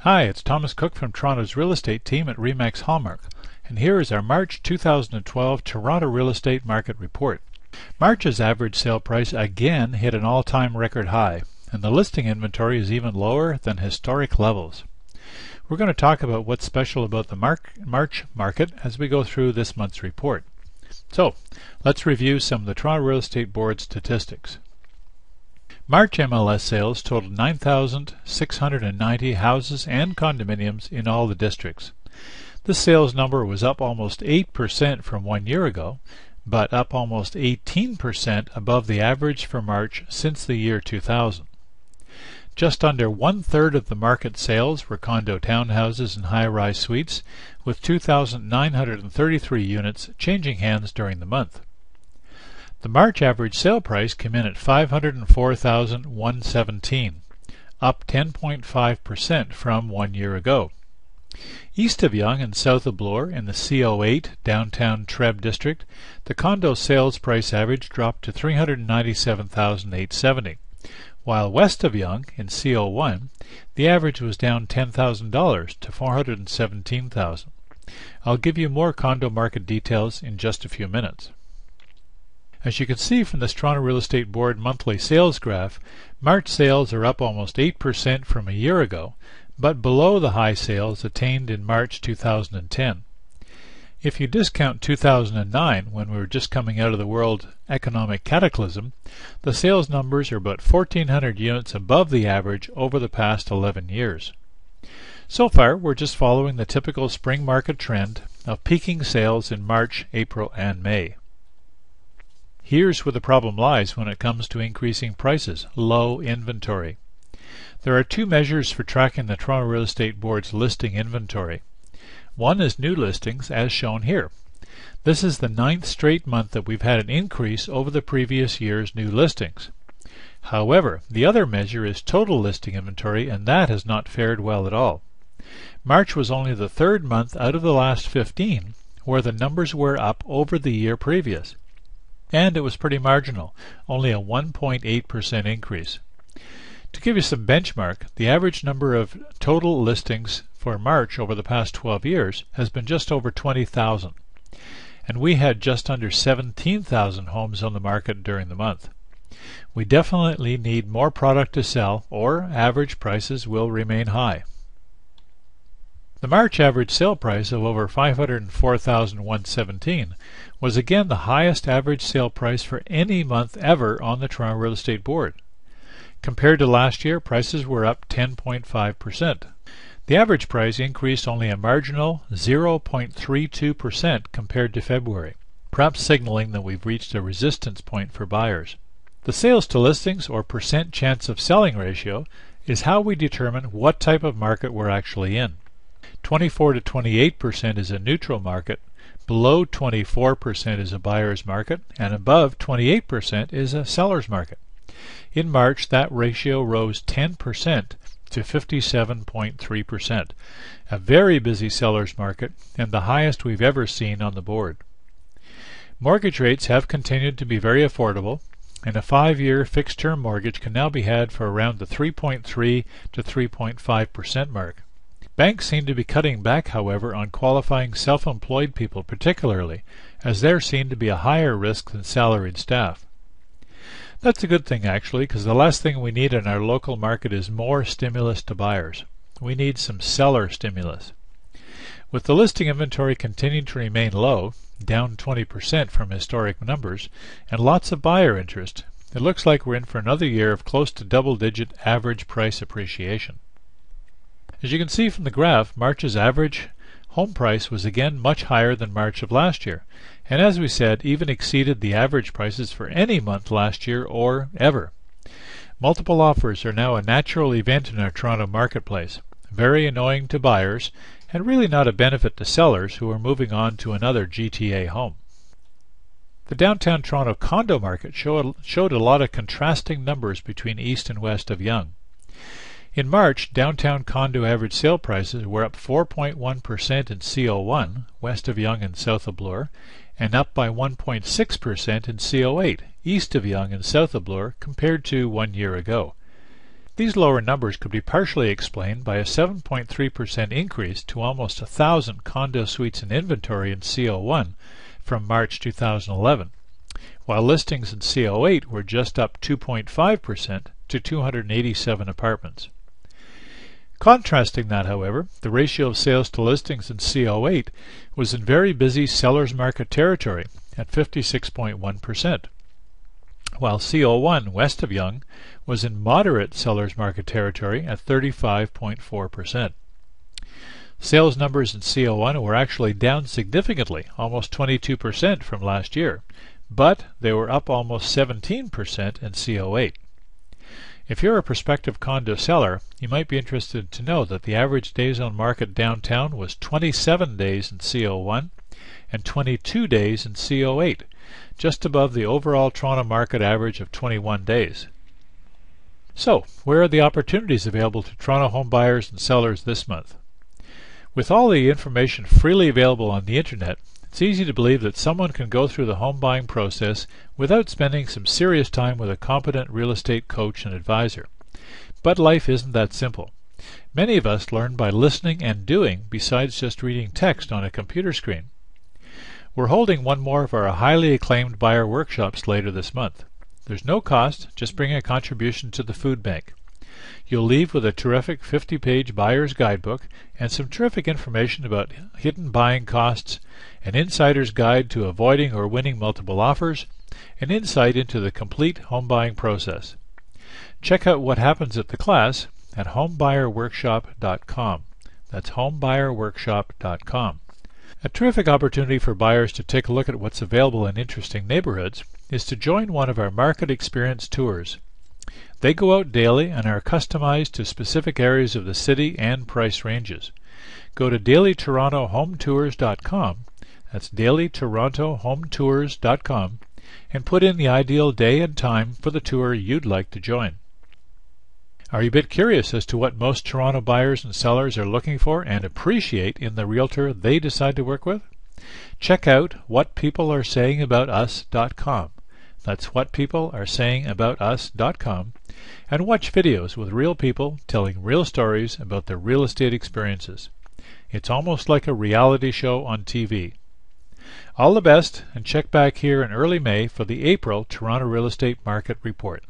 Hi, it's Thomas Cook from Toronto's real estate team at RE/MAX Hallmark, and here is our March 2012 Toronto Real Estate Market Report. March's average sale price again hit an all-time record high, and the listing inventory is even lower than historic levels. We're going to talk about what's special about the March market as we go through this month's report. So, let's review some of the Toronto Real Estate Board statistics. March MLS sales totaled 9,690 houses and condominiums in all the districts. This sales number was up almost 8% from 1 year ago, but up almost 18% above the average for March since the year 2000. Just under one-third of the market sales were condo townhouses and high-rise suites, with 2,933 units changing hands during the month. The March average sale price came in at $504,117, up 10.5% from 1 year ago. East of Yonge and south of Bloor in the CO8 downtown Treb district, the condo sales price average dropped to $397,870, while west of Yonge in CO1, the average was down $10,000 to $417,000. I'll give you more condo market details in just a few minutes. As you can see from the Toronto Real Estate Board monthly sales graph, March sales are up almost 8% from a year ago, but below the high sales attained in March 2010. If you discount 2009, when we were just coming out of the world economic cataclysm, the sales numbers are about 1,400 units above the average over the past 11 years. So far, we're just following the typical spring market trend of peaking sales in March, April, and May. Here's where the problem lies when it comes to increasing prices: low inventory. There are two measures for tracking the Toronto Real Estate Board's listing inventory. One is new listings, as shown here. This is the 9th straight month that we've had an increase over the previous year's new listings. However, the other measure is total listing inventory, and that has not fared well at all. March was only the third month out of the last 15 where the numbers were up over the year previous. And it was pretty marginal, only a 1.8% increase. To give you some benchmark, the average number of total listings for March over the past 12 years has been just over 20,000, and we had just under 17,000 homes on the market during the month. We definitely need more product to sell, or average prices will remain high. The March average sale price of over $504,117 was again the highest average sale price for any month ever on the Toronto Real Estate Board. Compared to last year, prices were up 10.5%. The average price increased only a marginal 0.32% compared to February, perhaps signaling that we've reached a resistance point for buyers. The sales to listings, or percent chance of selling ratio, is how we determine what type of market we're actually in. 24 to 28% is a neutral market, below 24% is a buyer's market, and above 28% is a seller's market. In March, that ratio rose 10% to 57.3%, a very busy seller's market and the highest we've ever seen on the board. Mortgage rates have continued to be very affordable, and a 5-year fixed-term mortgage can now be had for around the 3.3 to 3.5% mark. Banks seem to be cutting back, however, on qualifying self-employed people particularly, as they're seen to be a higher risk than salaried staff. That's a good thing, actually, because the last thing we need in our local market is more stimulus to buyers. We need some seller stimulus. With the listing inventory continuing to remain low, down 20% from historic numbers, and lots of buyer interest, it looks like we're in for another year of close to double-digit average price appreciation. As you can see from the graph, March's average home price was again much higher than March of last year, and as we said, even exceeded the average prices for any month last year or ever. Multiple offers are now a natural event in our Toronto marketplace, very annoying to buyers, and really not a benefit to sellers who are moving on to another GTA home. The downtown Toronto condo market showed a lot of contrasting numbers between east and west of Yonge. In March, downtown condo average sale prices were up 4.1% in CO1, west of Yonge and south of Bloor, and up by 1.6% in CO8, east of Yonge and south of Bloor, compared to 1 year ago. These lower numbers could be partially explained by a 7.3% increase to almost 1,000 condo suites in inventory in CO1 from March 2011, while listings in CO8 were just up 2.5% to 287 apartments. Contrasting that, however, the ratio of sales to listings in CO8 was in very busy seller's market territory at 56.1%, while CO1 west of Yonge was in moderate seller's market territory at 35.4%. Sales numbers in CO1 were actually down significantly, almost 22% from last year, but they were up almost 17% in CO8. If you're a prospective condo seller, you might be interested to know that the average days on market downtown was 27 days in CO1 and 22 days in CO8, just above the overall Toronto market average of 21 days. So, where are the opportunities available to Toronto home buyers and sellers this month? With all the information freely available on the internet, it's easy to believe that someone can go through the home buying process without spending some serious time with a competent real estate coach and advisor. But life isn't that simple. Many of us learn by listening and doing besides just reading text on a computer screen. We're holding one more of our highly acclaimed buyer workshops later this month. There's no cost, just bring a contribution to the food bank. You'll leave with a terrific 50-page buyer's guidebook and some terrific information about hidden buying costs, an insider's guide to avoiding or winning multiple offers, and insight into the complete home buying process. Check out what happens at the class at homebuyerworkshop.com. That's homebuyerworkshop.com. A terrific opportunity for buyers to take a look at what's available in interesting neighborhoods is to join one of our market experience tours. They go out daily and are customized to specific areas of the city and price ranges. Go to dailytorontohometours.com, that's dailytorontohometours.com, and put in the ideal day and time for the tour you'd like to join. Are you a bit curious as to what most Toronto buyers and sellers are looking for and appreciate in the realtor they decide to work with? Check out whatpeoplearesayingaboutus.com. That's whatpeoplearesayingaboutus.com, and watch videos with real people telling real stories about their real estate experiences. It's almost like a reality show on TV. All the best, and check back here in early May for the April Toronto Real Estate Market Report.